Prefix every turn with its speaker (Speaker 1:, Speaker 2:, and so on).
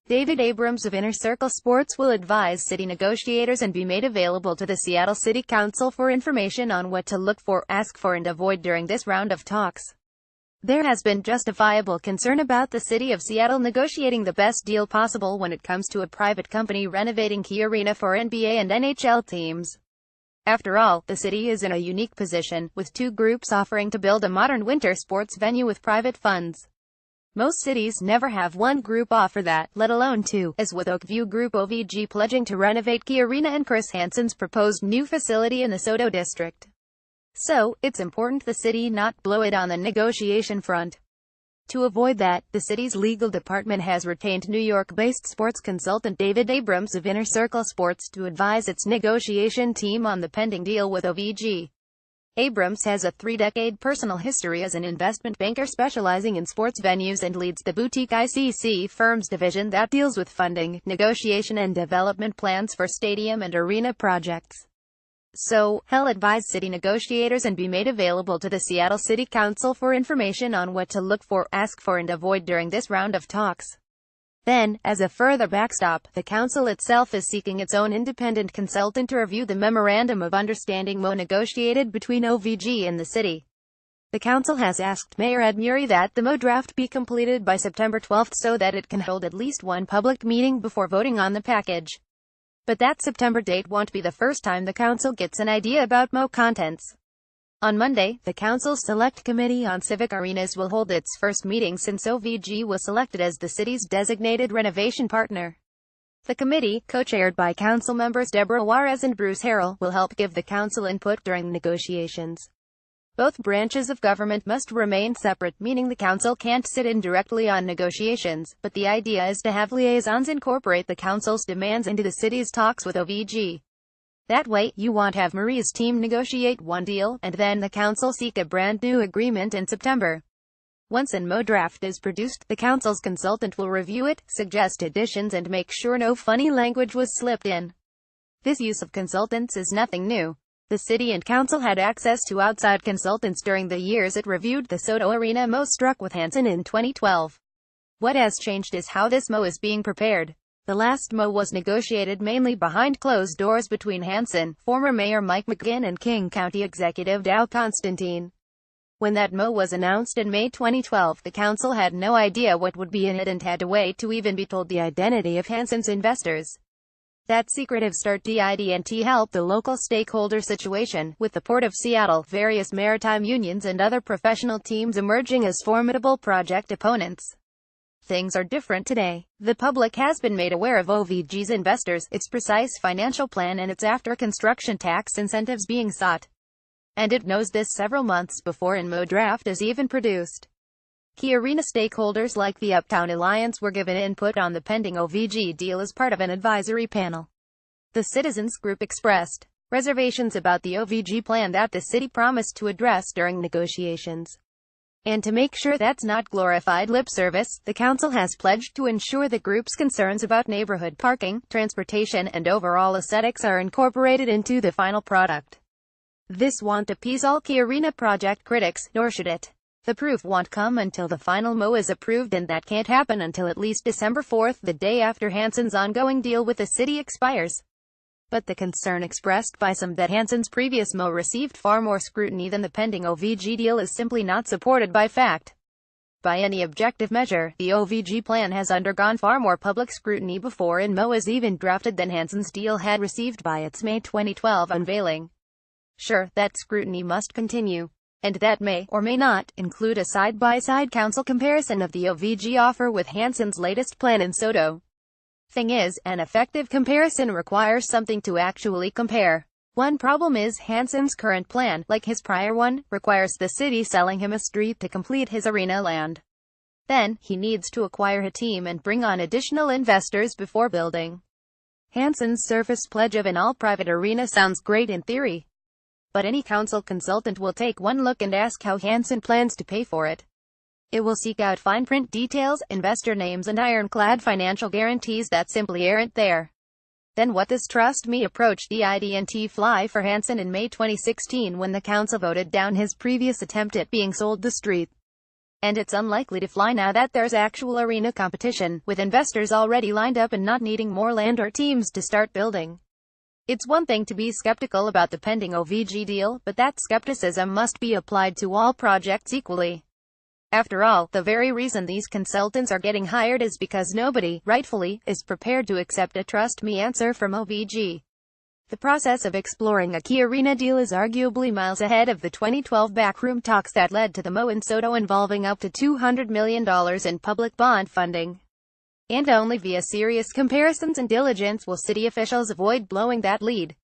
Speaker 1: David Abrams of Inner Circle Sports will advise city negotiators and be made available to the Seattle City Council for information on what to look for, ask for and avoid during this round of talks. There has been justifiable concern about the city of Seattle negotiating the best deal possible when it comes to a private company renovating key arena for NBA and NHL teams. After all, the city is in a unique position, with two groups offering to build a modern winter sports venue with private funds. Most cities never have one group offer that, let alone two, as with Oakview Group OVG pledging to renovate Key Arena and Chris Hansen's proposed new facility in the SoDo district. So, it's important the city not blow it on the negotiation front. To avoid that, the city's legal department has retained New York-based sports consultant David Abrams of Inner Circle Sports to advise its negotiation team on the pending deal with OVG. Abrams has a 3-decade personal history as an investment banker specializing in sports venues and leads the boutique ICC Firms division that deals with funding, negotiation and development plans for stadium and arena projects. So, he'll advise city negotiators and be made available to the Seattle City Council for information on what to look for, ask for and avoid during this round of talks. Then, as a further backstop, the council itself is seeking its own independent consultant to review the Memorandum of Understanding MO negotiated between OVG and the city. The council has asked Mayor Ed Murray that the MO draft be completed by September 12 so that it can hold at least one public meeting before voting on the package. But that September date won't be the first time the council gets an idea about MO contents. On Monday, the Council's Select Committee on Civic Arenas will hold its first meeting since OVG was selected as the city's designated renovation partner. The committee, co-chaired by council members Deborah Juarez and Bruce Harrell, will help give the council input during negotiations. Both branches of government must remain separate, meaning the council can't sit in directly on negotiations, but the idea is to have liaisons incorporate the council's demands into the city's talks with OVG. That way, you won't have Murray's team negotiate one deal, and then the council seek a brand new agreement in September. Once an MO draft is produced, the council's consultant will review it, suggest additions and make sure no funny language was slipped in. This use of consultants is nothing new. The city and council had access to outside consultants during the years it reviewed the SoDo Arena MO struck with Hansen in 2012. What has changed is how this MO is being prepared. The last MO was negotiated mainly behind closed doors between Hansen, former Mayor Mike McGinn and King County Executive Dow Constantine. When that MO was announced in May 2012, the council had no idea what would be in it and had to wait to even be told the identity of Hansen's investors. That secretive start didn't help the local stakeholder situation, with the Port of Seattle, various maritime unions and other professional teams emerging as formidable project opponents. Things are different today. The public has been made aware of OVG's investors, its precise financial plan and its after-construction tax incentives being sought. And it knows this several months before an MO draft is even produced. Key Arena stakeholders like the Uptown Alliance were given input on the pending OVG deal as part of an advisory panel. The Citizens Group expressed reservations about the OVG plan that the city promised to address during negotiations. And to make sure that's not glorified lip service, the council has pledged to ensure the group's concerns about neighborhood parking, transportation, and overall aesthetics are incorporated into the final product. This won't appease all Key Arena project critics, nor should it. The proof won't come until the final MO is approved, and that can't happen until at least December 4, the day after Hansen's ongoing deal with the city expires. But the concern expressed by some that Hansen's previous MO received far more scrutiny than the pending OVG deal is simply not supported by fact. By any objective measure, the OVG plan has undergone far more public scrutiny before an MO is even drafted than Hansen's deal had received by its May 2012 unveiling. Sure, that scrutiny must continue. And that may, or may not, include a side-by-side council comparison of the OVG offer with Hansen's latest plan in SoDo. Thing is, an effective comparison requires something to actually compare. One problem is Hansen's current plan, like his prior one, requires the city selling him a street to complete his arena land. Then, he needs to acquire a team and bring on additional investors before building. Hansen's surface pledge of an all-private arena sounds great in theory. But any council consultant will take one look and ask how Hansen plans to pay for it. It will seek out fine print details, investor names and ironclad financial guarantees that simply aren't there. Then what this trust me approach didn't fly for Hansen in May 2016 when the council voted down his previous attempt at being sold the street. And it's unlikely to fly now that there's actual arena competition, with investors already lined up and not needing more land or teams to start building. It's one thing to be skeptical about the pending OVG deal, but that skepticism must be applied to all projects equally. After all, the very reason these consultants are getting hired is because nobody, rightfully, is prepared to accept a trust me answer from OVG. The process of exploring a key arena deal is arguably miles ahead of the 2012 backroom talks that led to the Mo and Soto involving up to $200 million in public bond funding. And only via serious comparisons and diligence will city officials avoid blowing that lead.